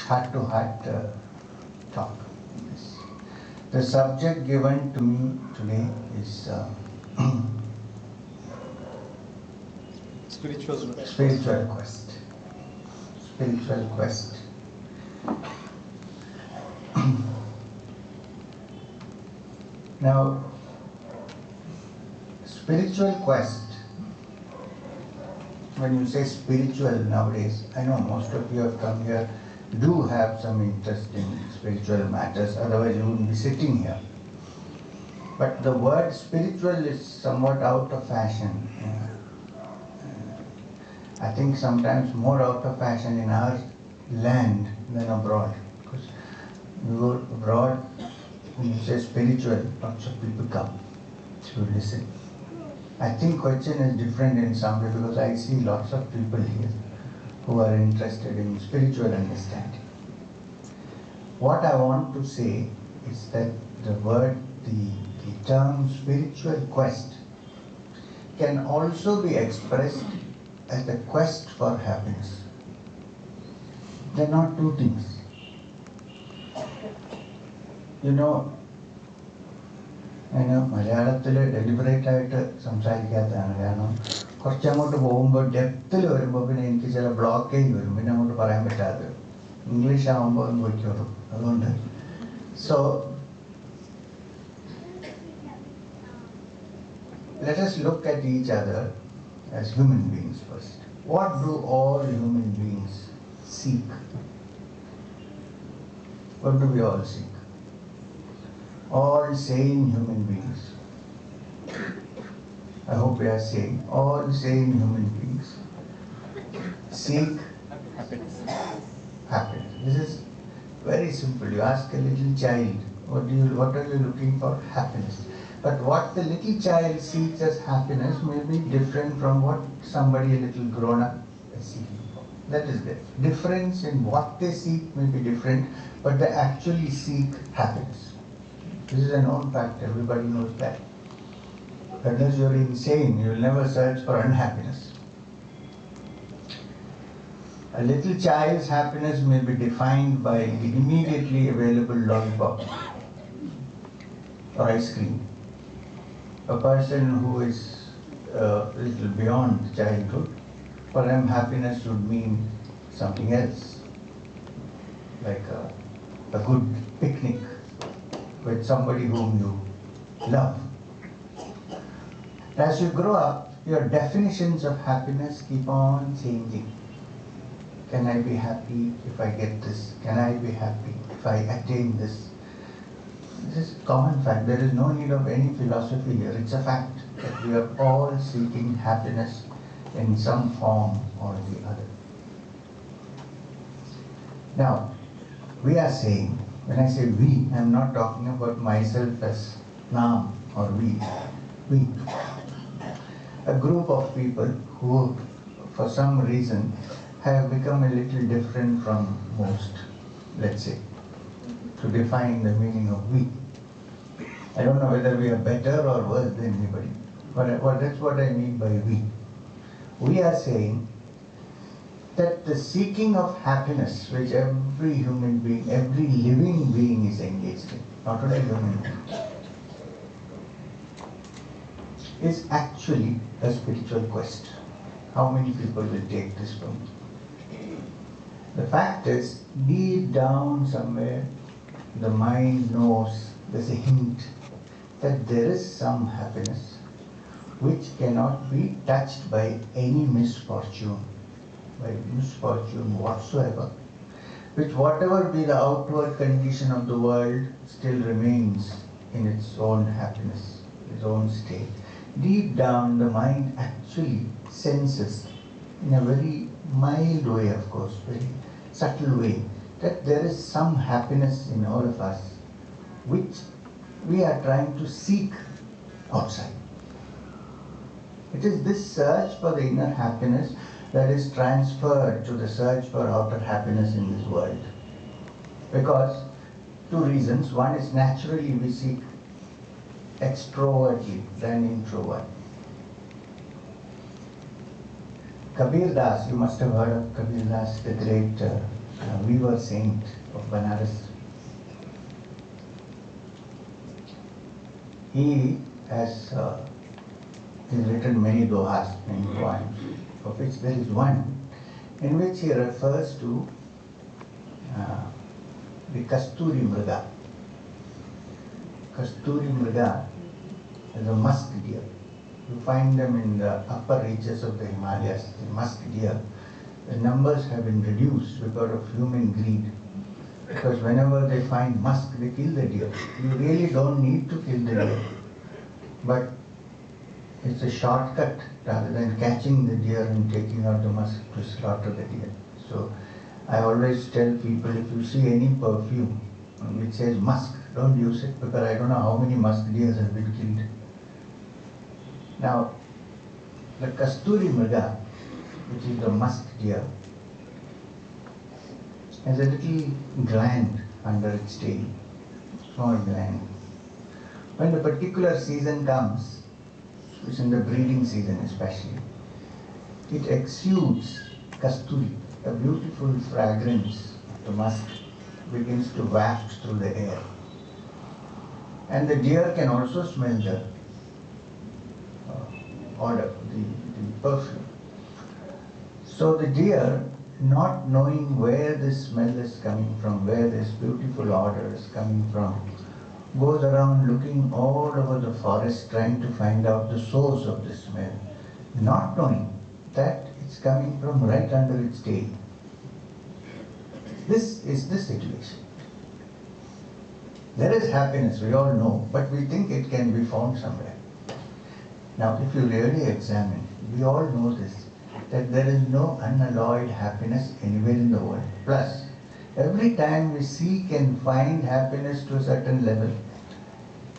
heart-to-heart talk. Yes. The subject given to me today is Spiritual quest. Spiritual quest. Now, spiritual quest, when you say spiritual nowadays, I know most of you have come here, do have some interest in spiritual matters, otherwise you wouldn't be sitting here. But the word spiritual is somewhat out of fashion. I think sometimes more out of fashion in our land than abroad. Because you go abroad, when you say spiritual, lots of people come to listen. I think Kochi is different in some way because I see lots of people here who are interested in spiritual understanding. What I want to say is that the term spiritual quest can also be expressed as the quest for happiness. They're not two things. You know, മലയാളത്തിൽ deliberate ആയിട്ട് സംസാരിക്കാത്തതാണ്. കാരണം കുറച്ചങ്ങോട്ട് പോകുമ്പോൾ ഡെപ്തിൽ വരുമ്പോൾ പിന്നെ എനിക്ക് ചില blockage വരും, പിന്നെ അങ്ങോട്ട് പറയാൻ പറ്റാതെ വരും. ഇംഗ്ലീഷ് ആകുമ്പോൾ ഒന്ന് വയ്ക്കുള്ളൂ. അതുകൊണ്ട് let us look at each other as human beings first. What do all human beings seek? What do we all seek? All sane human beings. I hope we are sane. All sane human beings seek happiness. This is very simple. You ask a little child, what are you looking for? Happiness. But what the little child seeks as happiness may be different from what somebody a little grown up is seeking for. That is the difference in what they seek may be different, but they actually seek happiness. This is a known fact, everybody knows that. Unless you're insane, you'll never search for unhappiness. A little child's happiness may be defined by the immediately available lollipop or ice cream. A person who is a little beyond childhood, for them happiness would mean something else, like a good picnic with somebody whom you love. As you grow up, your definitions of happiness keep on changing. Can I be happy if I get this? Can I be happy if I attain this? This is a common fact. There is no need of any philosophy here. It's a fact that we are all seeking happiness in some form or the other. Now, we are saying, when I say we, I am not talking about myself as Nam or we. We. A group of people who, for some reason, have become a little different from most, let's say, to define the meaning of we. I don't know whether we are better or worse than anybody, but that's what I mean by we. We are saying that the seeking of happiness, which every human being, every living being is engaged in, not only human beings, is actually a spiritual quest. How many people will take this from me? The fact is, deep down somewhere, the mind knows, there's a hint that there is some happiness which cannot be touched by any misfortune whatsoever, which whatever be the outward condition of the world still remains in its own happiness, its own state. Deep down the mind actually senses, in a very mild way of course, very subtle way, that there is some happiness in all of us which we are trying to seek outside. It is this search for the inner happiness that is transferred to the search for outer happiness in this world. Because two reasons. One is naturally we seek extrovertly than introvert. Kabir Das, you must have heard of Kabir Das, the great weaver saint of Banaras. He has he's written many dohas, many poems, of which there is one in which he refers to the Kasturi Mriga. Kasturi Mriga is a musk deer. You find them in the upper reaches of the Himalayas, the musk deer. The numbers have been reduced because of human greed. Because whenever they find musk, they kill the deer. You really don't need to kill the deer. But it's a shortcut rather than catching the deer and taking out the musk to slaughter the deer. So I always tell people, if you see any perfume which says musk, don't use it, because I don't know how many musk deers have been killed. Now, the Kasturi Mriga, which is the musk deer, has a little gland under its tail, small gland. When the particular season comes, which is in the breeding season especially, it exudes kasturi, a beautiful fragrance. The musk begins to waft through the air. And the deer can also smell the odor, the perfume. So the deer, not knowing where this smell is coming from, where this beautiful odor is coming from, goes around looking all over the forest trying to find out the source of the smell, not knowing that it's coming from right under its tail. This is the situation. There is happiness, we all know, but we think it can be found somewhere. Now, if you really examine, we all know this, that there is no unalloyed happiness anywhere in the world. Plus, every time we seek and find happiness to a certain level,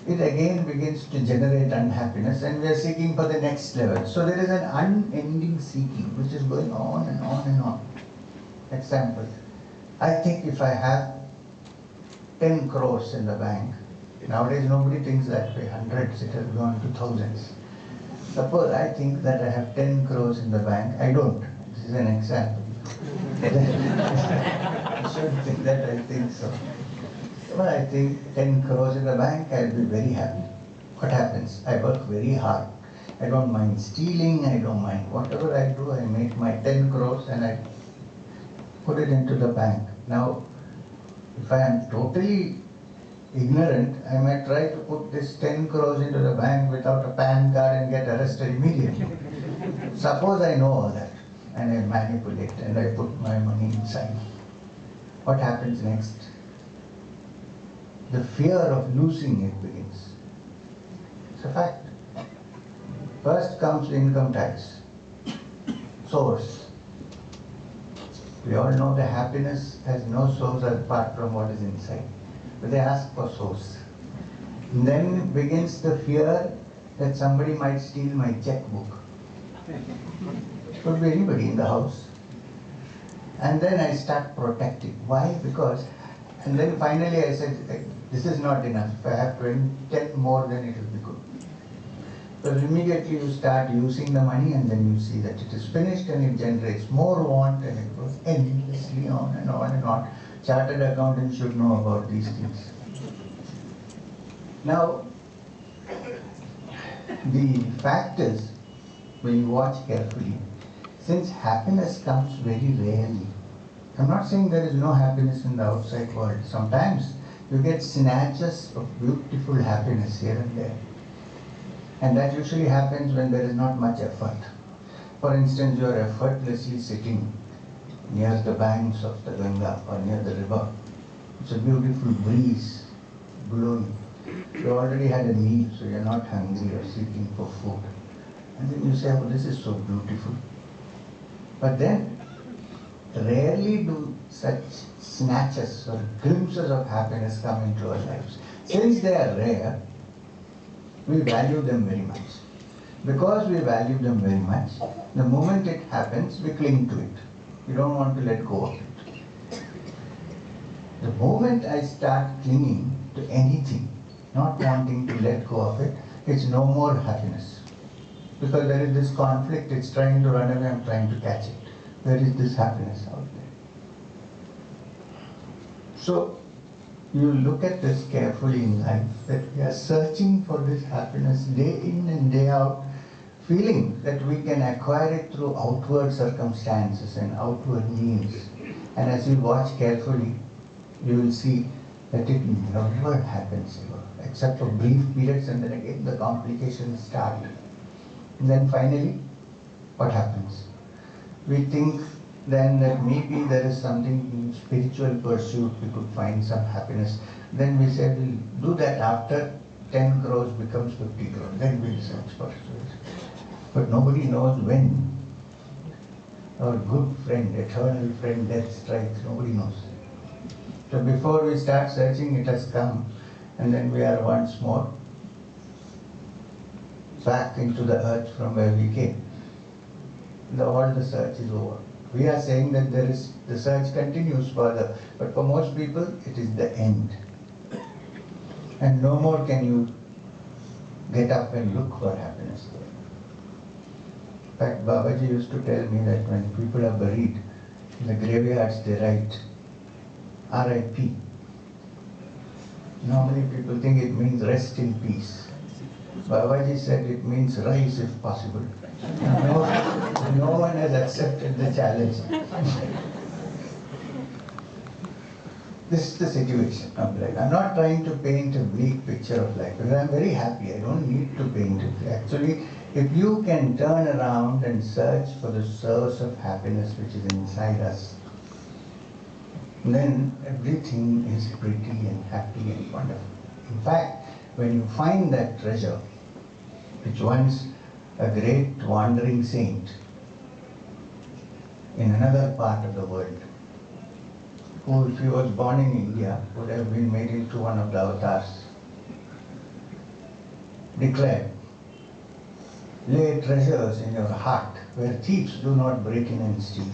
it again begins to generate unhappiness and we are seeking for the next level. So there is an unending seeking which is going on and on and on. Example, I think if I have 10 crores in the bank, nowadays nobody thinks that way, hundreds, it has gone to thousands. Suppose I think that I have 10 crores in the bank, I don't. This is an example. I shouldn't think that, I think so. But I think 10 crores in the bank, I'll be very happy. What happens? I work very hard. I don't mind stealing, I don't mind whatever I do, I make my 10 crores and I put it into the bank. Now, if I am totally ignorant, I might try to put this 10 crores into the bank without a PAN card and get arrested immediately. Suppose I know all that and I manipulate and I put my money inside. What happens next? The fear of losing it begins. It's a fact. First comes the income tax, source. We all know the happiness has no source apart from what is inside. But they ask for source. And then begins the fear that somebody might steal my checkbook. It could be anybody in the house. And then I start protecting. Why? Because, and then finally I said, this is not enough. If I have 10 more, then it will be good. So immediately you start using the money and then you see that it is finished and it generates more want and it goes endlessly on and on and on. Chartered accountants should know about these things. Now, the fact is, when you watch carefully, since happiness comes very rarely, I'm not saying there is no happiness in the outside world. Sometimes you get snatches of beautiful happiness here and there. And that usually happens when there is not much effort. For instance, you are effortlessly sitting near the banks of the Ganga or near the river. It's a beautiful breeze blowing. You already had a meal, so you're not hungry or seeking for food. And then you say, oh, this is so beautiful. But then, rarely do such snatches or glimpses of happiness come into our lives. Since they are rare, we value them very much. Because we value them very much, the moment it happens, we cling to it. We don't want to let go of it. The moment I start clinging to anything, not wanting to let go of it, it's no more happiness. Because there is this conflict, it's trying to run away, I'm trying to catch it. Where is this happiness out there? So you look at this carefully in life, that we are searching for this happiness day in and day out, feeling that we can acquire it through outward circumstances and outward means. And as you watch carefully, you will see that it never happens ever, except for brief periods, and then again the complications start. And then finally, what happens? We think then that maybe there is something in spiritual pursuit, we could find some happiness. Then we say we'll do that after 10 crores becomes 50 crores, then we'll search for it. But nobody knows when. Our good friend, eternal friend, death strikes, nobody knows. So before we start searching, it has come, and then we are once more back into the earth from where we came. All the search is over. We are saying that the search continues further, but for most people, it is the end. And no more can you get up and look for happiness. In fact, Babaji used to tell me that when people are buried, in the graveyards they write R.I.P. Normally people think it means rest in peace. Babaji said it means rise if possible. No one has accepted the challenge. This is the situation of life. I'm not trying to paint a bleak picture of life, because I'm very happy. I don't need to paint it. Actually, if you can turn around and search for the source of happiness which is inside us, then everything is pretty and happy and wonderful. In fact, when you find that treasure, which once a great wandering saint in another part of the world, who, if he was born in India, would have been made into one of the avatars, declared, "Lay treasures in your heart where thieves do not break in and steal."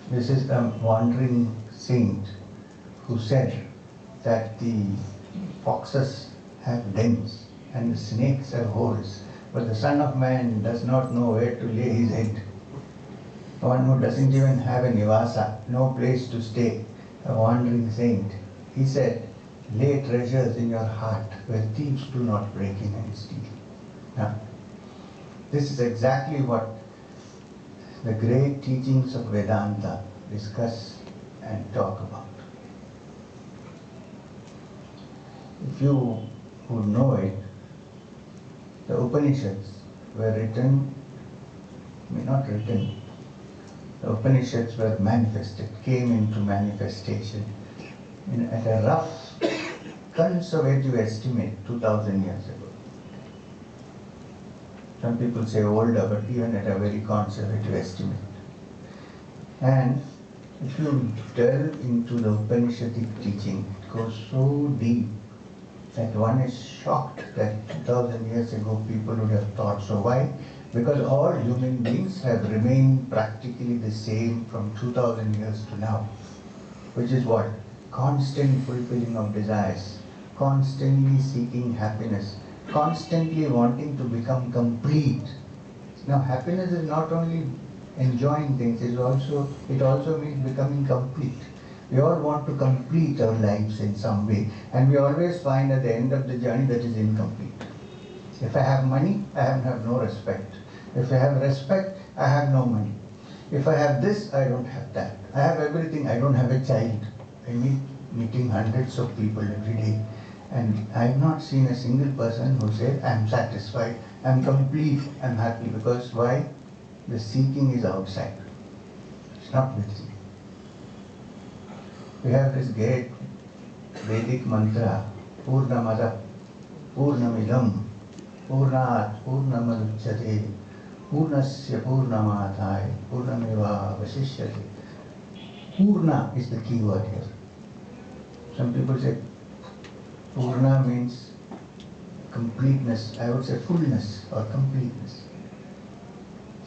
This is the wandering saint who said that the foxes have dens and the snakes have holes, but the Son of Man does not know where to lay his head. One who doesn't even have a nivasa, no place to stay, a wandering saint. He said, "Lay treasures in your heart where thieves do not break in and steal." Now, this is exactly what the great teachings of Vedanta discuss and talk about. If you would know it, the Upanishads were written, not written, the Upanishads were manifested, came into manifestation at a rough, conservative estimate 2000 years ago. Some people say older, but even at a very conservative estimate. And if you delve into the Upanishadic teaching, it goes so deep that one is shocked that 2000 years ago people would have thought so. Why? Because all human beings have remained practically the same from 2000 years to now. Which is what? Constant fulfilling of desires, constantly seeking happiness, constantly wanting to become complete. Now, happiness is not only enjoying things, it also means becoming complete. We all want to complete our lives in some way, and we always find at the end of the journey that is incomplete. If I have money, I have no respect. If I have respect, I have no money. If I have this, I don't have that. I have everything, I don't have a child. I meeting hundreds of people every day, and I have not seen a single person who said, "I'm satisfied, I'm complete, I'm happy." Because why? The seeking is outside. It's not within. We have this great Vedic mantra, Purnamada, Purnamidam, Purnat, Purnamaduchyate, Purnasya Purnamathai, Purnameva Vasishyate. Purna is the key word here. Some people say Purna means completeness. I would say fullness or completeness.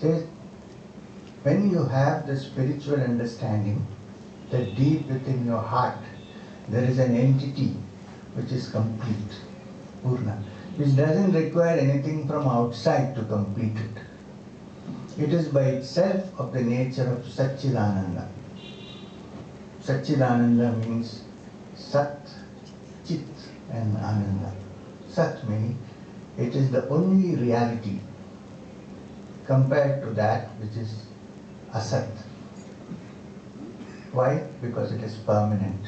Says, when you have the spiritual understanding that deep within your heart there is an entity which is complete, Purna, which doesn't require anything from outside to complete it. It is by itself of the nature of Satchidananda. Satchidananda means Sat, Chit and Ananda. Sat meaning it is the only reality compared to that which is Asat. Why? Because it is permanent.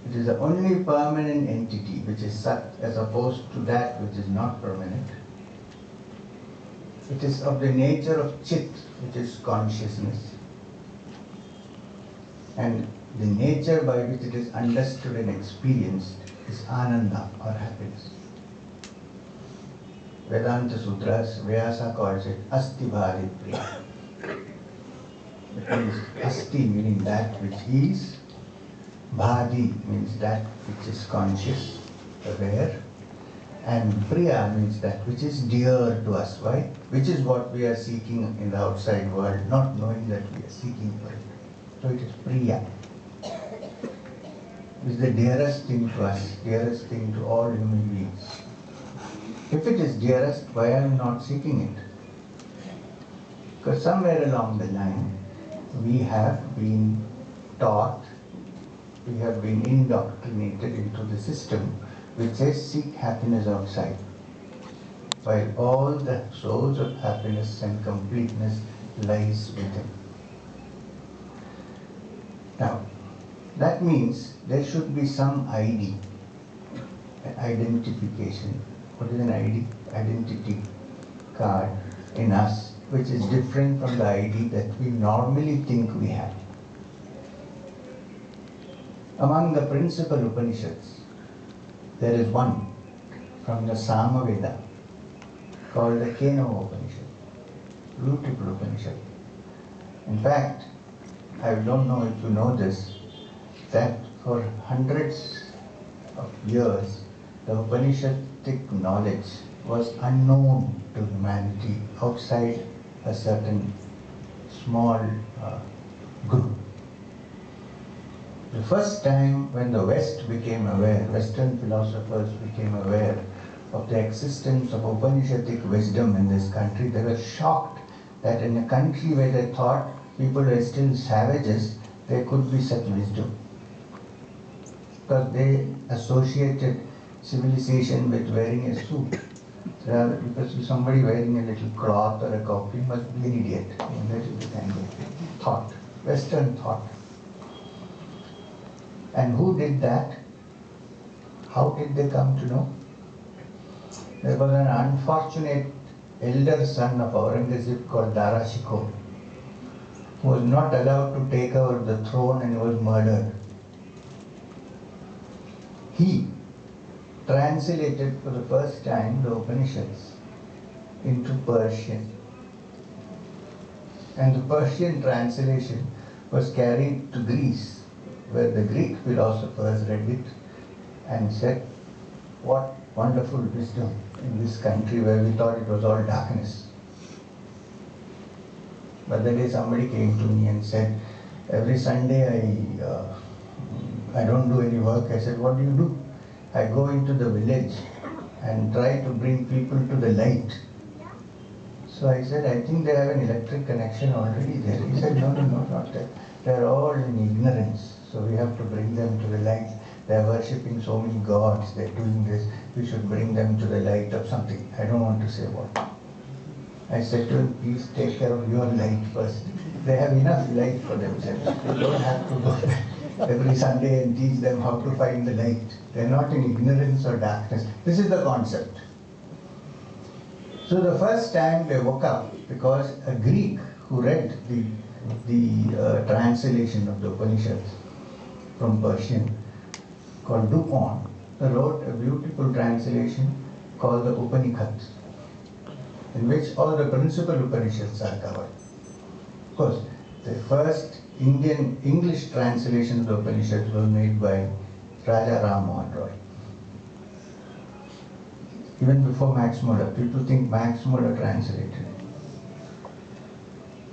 It is the only permanent entity which is Sat as opposed to that which is not permanent. It is of the nature of Chit, which is consciousness. And the nature by which it is understood and experienced is Ananda or happiness. Vedanta Sutras, Vyasa calls it Asti Bhadi Priya. It means Asti meaning that which is, Bhadi means that which is conscious, aware, and Priya means that which is dear to us. Why? Which is what we are seeking in the outside world, not knowing that we are seeking for it. So it is Priya. It is the dearest thing to us, dearest thing to all human beings. If it is dearest, why are we not seeking it? Because somewhere along the line, we have been taught, we have been indoctrinated into the system which says seek happiness outside, while all the source of happiness and completeness lies within. Now, that means there should be some ID, an identification. What is an ID? Identity card in us, which is different from the ID that we normally think we have. Among the principal Upanishads, there is one from the Samaveda called the Keno Upanishad. Beautiful Upanishad. In fact, I don't know if you know this, that for hundreds of years, the Upanishadic knowledge was unknown to humanity outside a certain small group. The first time when the West became aware, Western philosophers became aware of the existence of Upanishadic wisdom in this country, they were shocked that in a country where they thought people were still savages, there could be such wisdom. Because they associated civilization with wearing a suit. Because somebody wearing a little cloth or a coffin must be an idiot. And that is the kind of thought, Western thought. And who did that? How did they come to know? There was an unfortunate elder son of Aurangzeb called Dara Shikoh, who was not allowed to take over the throne and was murdered. He translated for the first time the Upanishads into Persian. And the Persian translation was carried to Greece, where the Greek philosophers read it and said, what wonderful wisdom in this country where we thought it was all darkness. But the day somebody came to me and said, every Sunday I don't do any work. I said, what do you do? I go into the village and try to bring people to the light. So I said, I think they have an electric connection already there. He said, no, not that. They're all in ignorance. So we have to bring them to the light. They're worshipping so many gods, they're doing this. We should bring them to the light of something. I don't want to say what. I said to him, please take care of your light first. They have enough light for themselves. They don't have to go every Sunday and teach them how to find the light. They're not in ignorance or darkness. This is the concept. So the first time they woke up, because a Greek who read the translation of the Upanishads from Persian, called Dupont, wrote a beautiful translation called the Upanishads, in which all the principal Upanishads are covered. Of course, the first Indian English translation of the Upanishads was made by Raja Ram Mohan Roy. Even before Max Muller, people think Max Muller translated it.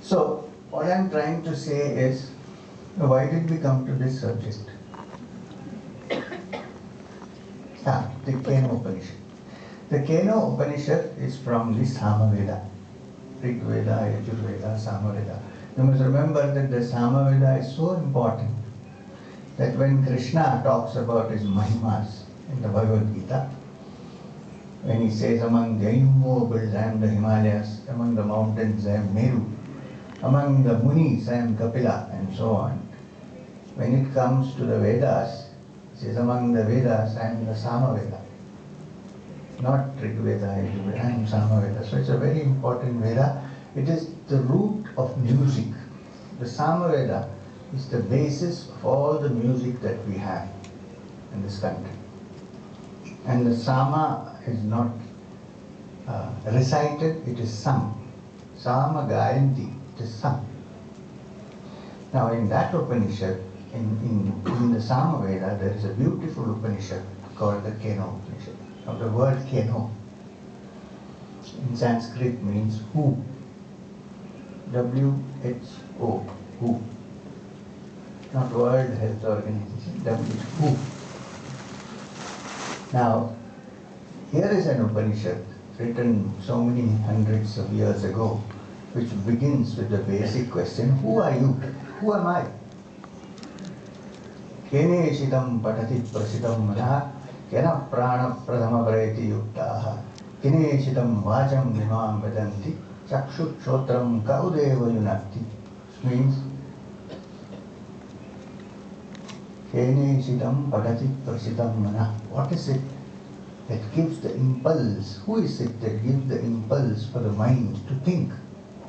So, what I'm trying to say is, why did we come to this subject? The Keno Upanishad. The Keno Upanishad is from the Samaveda. Rig Veda, Yajurveda, Samaveda. You must remember that the Samaveda is so important that when Krishna talks about his Mahimas in the Bhagavad Gita, when he says among the immovables I am the Himalayas, among the mountains I am Meru, among the Munis I am Kapila, and so on. When it comes to the Vedas, he says among the Vedas I am the Samaveda, not Rig Veda, Yajurveda, I am Samaveda. So it's a very important Veda. It is the root of music. The Samaveda is the basis of all the music that we have in this country. And the Sama is not recited, it is sung. Sama Gayanti, it is sung. Now in that Upanishad, in the Samaveda, there is a beautiful Upanishad called the Keno Upanishad. Now the word Keno in Sanskrit means who. WHO, who. Not World Health Organization, WHO. Now, here is an Upanishad written so many hundreds of years ago, which begins with the basic question, who are you? Who am I? Kene shidam patati prasidam manah, kena prana pradhama pareti yuktaha, kene shidam vacham nimam vedanti, chakshut shotram kaudeva yunakti. Which means, kene shidam patati prasidam manah. What is it that gives the impulse? Who is it that gives the impulse for the mind to think?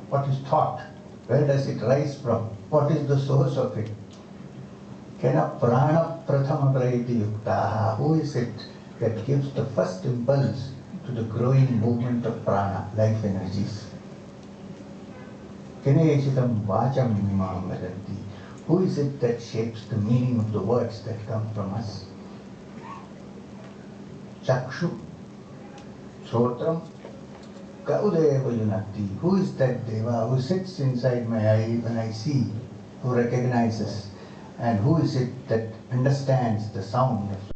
What is thought? Where does it rise from? What is the source of it? Kena prana prathama prayati yuktaha. Who is it that gives the first impulse to the growing movement of prana, life energies? Kene eshitam vacham imam vedanti. Who is it that shapes the meaning of the words that come from us? Chakshu, Sotram, Kaudeva Yunakti. Who is that Deva who sits inside my eye when I see, who recognizes, and who is it that understands the sound of